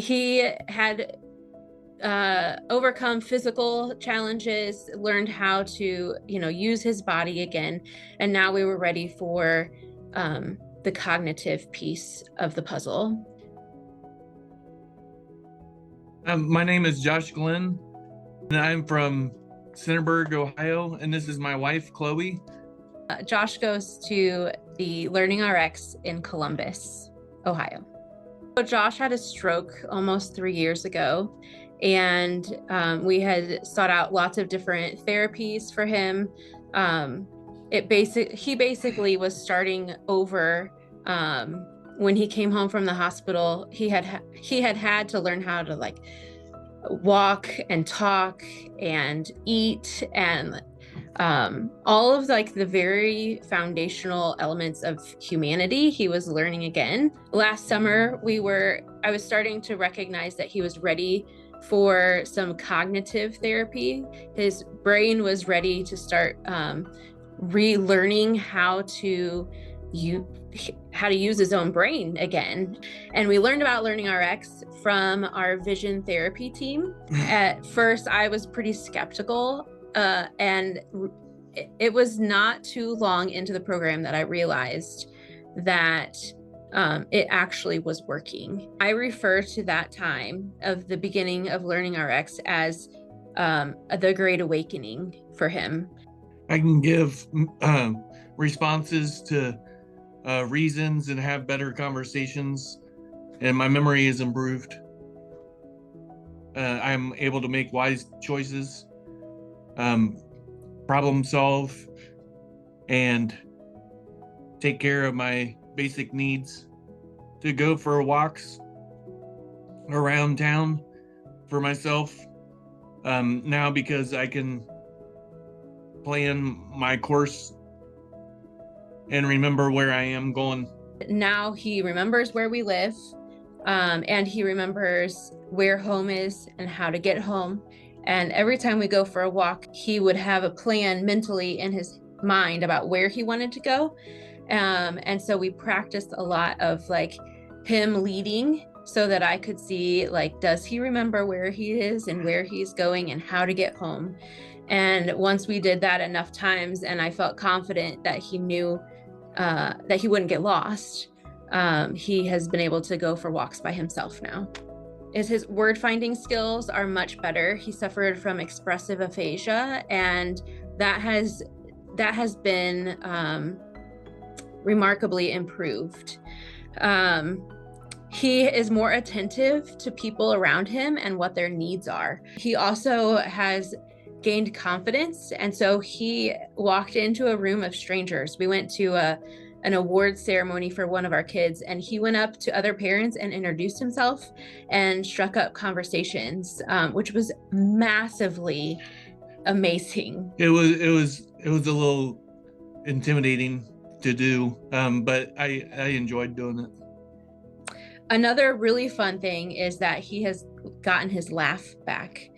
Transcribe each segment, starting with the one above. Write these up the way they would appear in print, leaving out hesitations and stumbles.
He had overcome physical challenges, learned how to, use his body again. And now we were ready for the cognitive piece of the puzzle. My name is Josh Glenn, and I'm from Centerburg, Ohio, and this is my wife, Chloe. Josh goes to the LearningRx in Columbus, Ohio. So Josh had a stroke almost 3 years ago, and we had sought out lots of different therapies for him. He basically was starting over. When he came home from the hospital, he had to learn how to walk and talk and eat, and all of the very foundational elements of humanity he was learning again. Last summer, I was starting to recognize that he was ready for some cognitive therapy. His brain was ready to start relearning how to use his own brain again. And we learned about LearningRx from our vision therapy team. At first, I was pretty skeptical, and it was not too long into the program that I realized that it actually was working. I refer to that time of the beginning of LearningRx as the Great Awakening for him. I can give responses to reasons and have better conversations, and my memory is improved. I'm able to make wise choices, problem solve, and take care of my basic needs, to go for walks around town for myself now, because I can plan my course and remember where I am going. Now he remembers where we live, and he remembers where home is and how to get home. And every time we go for a walk, he would have a plan mentally in his mind about where he wanted to go. And so we practiced a lot of him leading, so that I could see, does he remember where he is and where he's going and how to get home? And once we did that enough times, and I felt confident that he knew that he wouldn't get lost, he has been able to go for walks by himself now. His word finding skills are much better. He suffered from expressive aphasia, and that has been remarkably improved. He is more attentive to people around him and what their needs are. He also has gained confidence, and so he walked into a room of strangers. We went to an awards ceremony for one of our kids, and he went up to other parents and introduced himself and struck up conversations, which was massively amazing. It was a little intimidating to do, but I enjoyed doing it. Another really fun thing is that he has gotten his laugh back.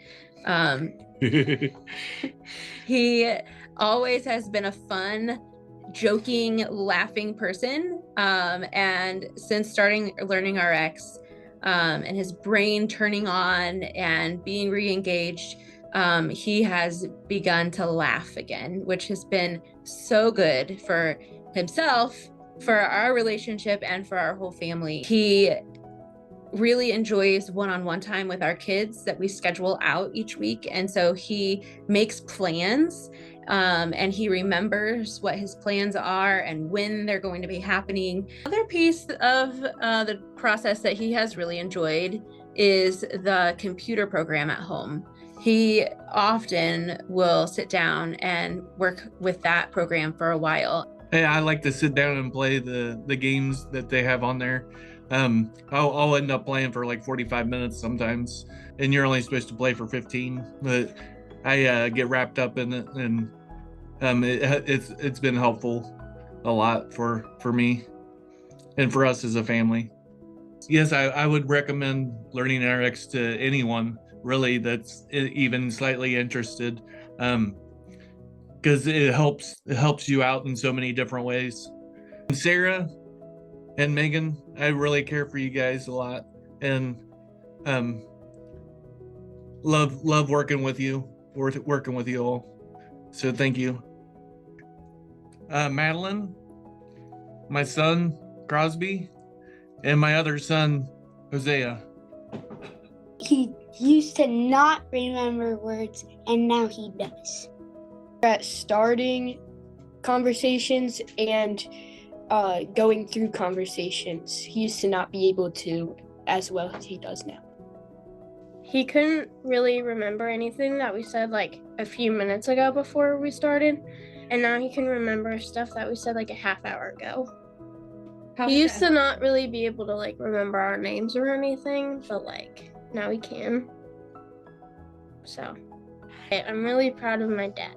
He always has been a fun, joking, laughing person. And since starting LearningRx, and his brain turning on and being reengaged, he has begun to laugh again, which has been so good for himself, for our relationship, and for our whole family. He really enjoys one-on-one time with our kids that we schedule out each week. And so he makes plans, and he remembers what his plans are and when they're going to be happening. Another piece of the process that he has really enjoyed is the computer program at home. He often will sit down and work with that program for a while. Hey, I like to sit down and play the games that they have on there. I'll end up playing for 45 minutes sometimes, and you're only supposed to play for 15, but I get wrapped up in it, and it's been helpful a lot for me and for us as a family. Yes, I would recommend LearningRx to anyone really that's even slightly interested, because it helps you out in so many different ways. And Sarah and Megan, I really care for you guys a lot, and Um, love working with you, working with you all. So thank you. Madeline, my son Crosby, and my other son Hosea. He used to not remember words, and now he does. At starting conversations and going through conversations. He used to not be able to as well as he does now. He couldn't really remember anything that we said like a few minutes ago before we started, and now he can remember stuff that we said like a half hour ago. He used to not really be able to like remember our names or anything, but like now he can. So I'm really proud of my dad.